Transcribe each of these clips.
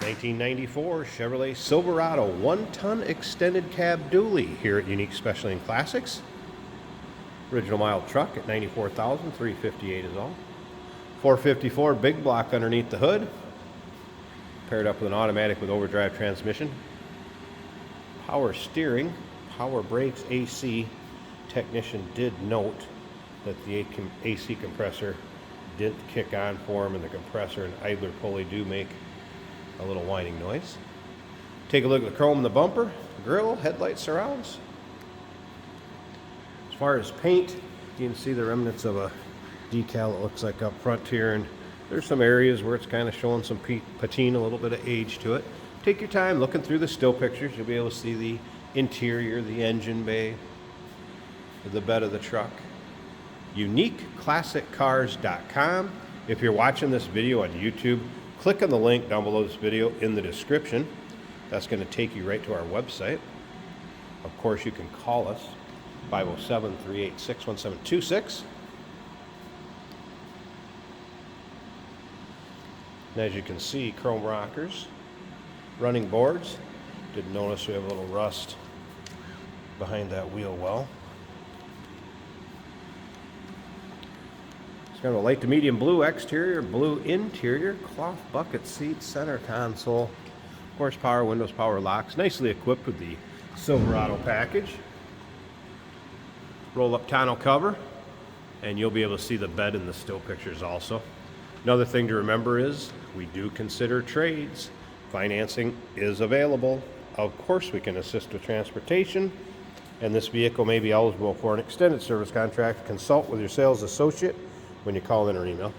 1994 Chevrolet Silverado 1-ton extended cab dually here at Unique Specialty and Classics. Original mile truck at 94,358 is all. 454 big block underneath the hood. Paired up with an automatic with overdrive transmission. Power steering, power brakes, AC. Technician did note that the AC compressor didn't kick on for him, and the compressor and idler pulley do make a little whining noise. Take a look at the chrome in the bumper, grille, headlight surrounds. As far as paint, you can see the remnants of a decal, it looks like, up front here, and there's some areas where it's kind of showing some patina, a little bit of age to it. Take your time looking through the still pictures. You'll be able to see the interior, the engine bay, the bed of the truck. UniqueClassicCars.com. If you're watching this video on YouTube, click on the link down below this video in the description. That's going to take you right to our website. Of course, you can call us, 507-386-1726. And as you can see, chrome rockers, running boards. Did notice we have a little rust behind that wheel well. It's got a light to medium blue exterior, blue interior, cloth bucket seats, center console, of course power windows, power locks, nicely equipped with the Silverado package. Roll up tonneau cover, and you'll be able to see the bed in the still pictures also. Another thing to remember is we do consider trades. Financing is available. Of course, we can assist with transportation, and this vehicle may be eligible for an extended service contract. Consult with your sales associate when you call in or email.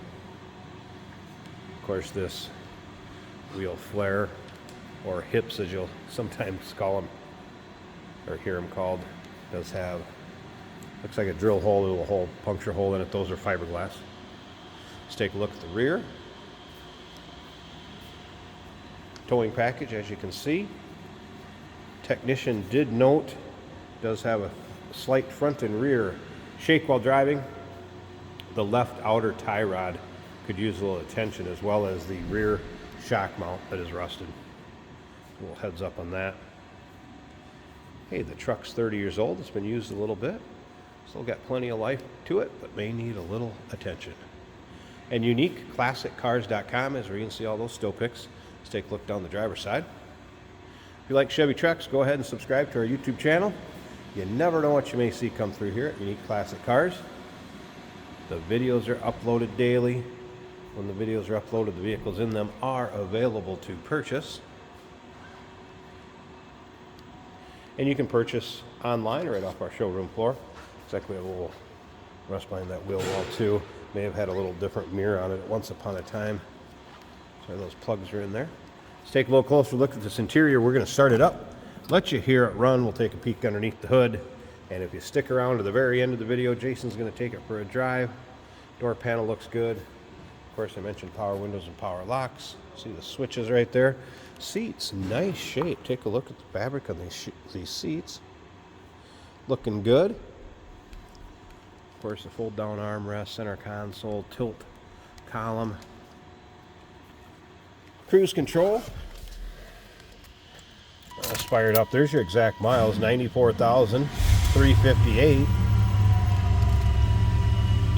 Of course, this wheel flare, or hips as you'll sometimes call them or hear them called, does have, looks like a drill hole, a little hole, puncture hole in it. Those are fiberglass. Let's take a look at the rear. Towing package, as you can see. Technician did note, does have a slight front and rear shake while driving. The left outer tie rod could use a little attention, as well as the rear shock mount that is rusted. A little heads up on that. Hey, the truck's 30 years old. It's been used a little bit. Still got plenty of life to it, but may need a little attention. And UniqueClassicCars.com is where you can see all those still pics. Let's take a look down the driver's side. If you like Chevy trucks, go ahead and subscribe to our YouTube channel. You never know what you may see come through here at Unique Classic Cars. The videos are uploaded daily. When the videos are uploaded, the vehicles in them are available to purchase. And you can purchase online or right off our showroom floor. Looks like we have a little rust behind that wheel well too. May have had a little different mirror on it once upon a time. So those plugs are in there. Let's take a little closer look at this interior. We're going to start it up, let you hear it run. We'll take a peek underneath the hood. And if you stick around to the very end of the video, Jason's going to take it for a drive. Door panel looks good. Of course, I mentioned power windows and power locks. See the switches right there. Seats, nice shape. Take a look at the fabric on these seats. Looking good. Of course, the fold down armrest, center console, tilt column. Cruise control. That's fired up. There's your exact miles, 94,358.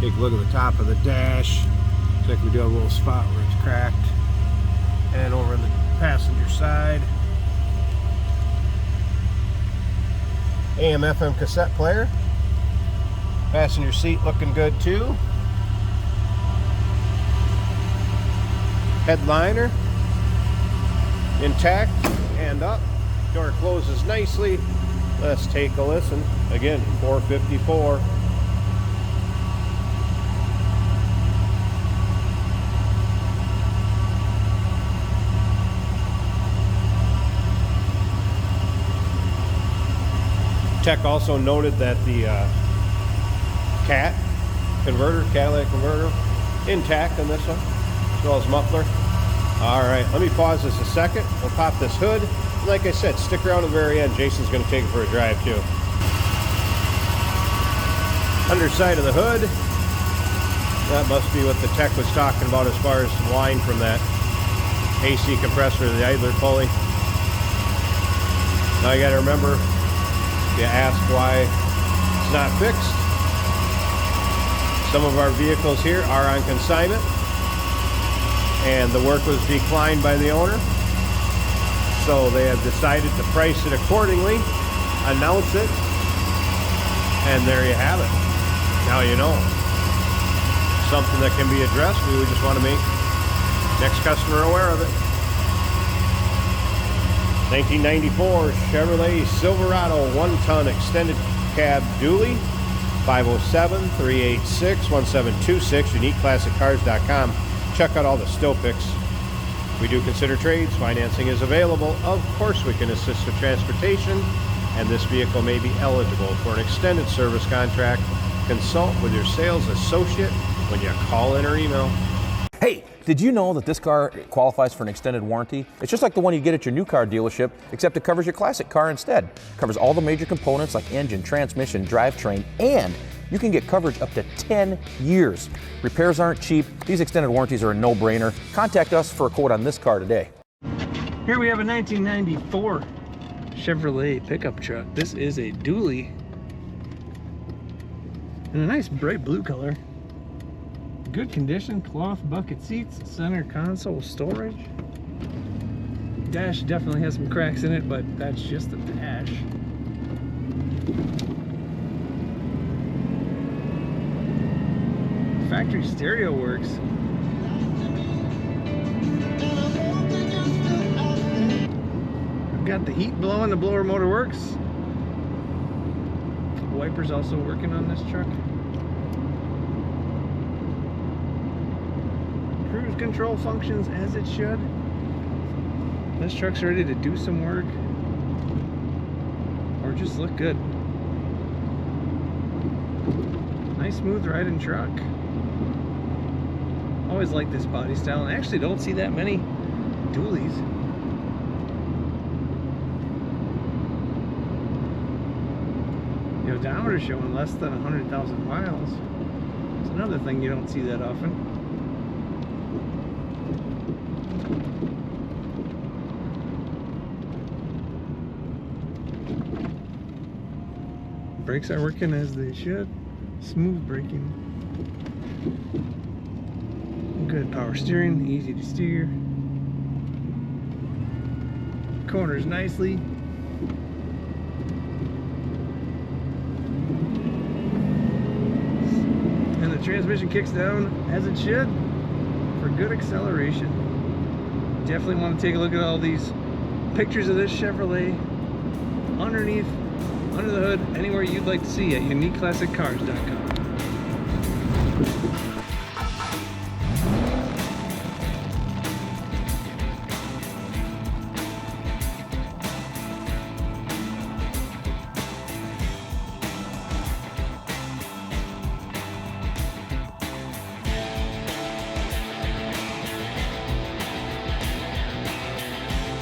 Take a look at the top of the dash. Looks like we do have a little spot where it's cracked. And over on the passenger side, AM/FM cassette player. Passenger seat looking good too. Headliner intact and up. Door closes nicely. Let's take a listen. Again, 454. Tech also noted that the Cadillac converter, intact on this one, as well as muffler. All right, let me pause this a second. We'll pop this hood. And like I said, stick around to the very end. Jason's going to take it for a drive too. Underside of the hood. That must be what the tech was talking about as far as some line from that. AC compressor of the idler pulley. Now you got to remember, if you ask why it's not fixed, some of our vehicles here are on consignment and the work was declined by the owner. So they have decided to price it accordingly, announce it, and there you have it. Now you know. Something that can be addressed. We would just want to make next customer aware of it. 1994 Chevrolet Silverado 1-ton extended cab dually. 507-386-1726. UniqueClassicCars.com. Check out all the still pics. We do consider trades. Financing is available. Of course, we can assist with transportation, and this vehicle may be eligible for an extended service contract. Consult with your sales associate when you call in or email. Hey, did you know that this car qualifies for an extended warranty? It's just like the one you get at your new car dealership, except it covers your classic car instead. It covers all the major components like engine, transmission, drivetrain, and you can get coverage up to 10 years. Repairs aren't cheap. These extended warranties are a no-brainer. Contact us for a quote on this car today. Here we have a 1994 Chevrolet pickup truck. This is a dually in a nice bright blue color. Good condition, cloth bucket seats, center console storage. Dash definitely has some cracks in it, but that's just the dash. Factory stereo works. I've got the heat blowing, the blower motor works. Wipers also working on this truck. Cruise control functions as it should. This truck's ready to do some work or just look good. Nice smooth riding truck. Always like this body style, and I actually don't see that many dualies. The odometer showing less than 100,000 miles. It's another thing you don't see that often. Brakes are working as they should. Smooth braking. Good power steering, easy to steer. Corners nicely. And the transmission kicks down as it should for good acceleration. Definitely want to take a look at all these pictures of this Chevrolet underneath, under the hood, anywhere you'd like to see at UniqueClassicCars.com.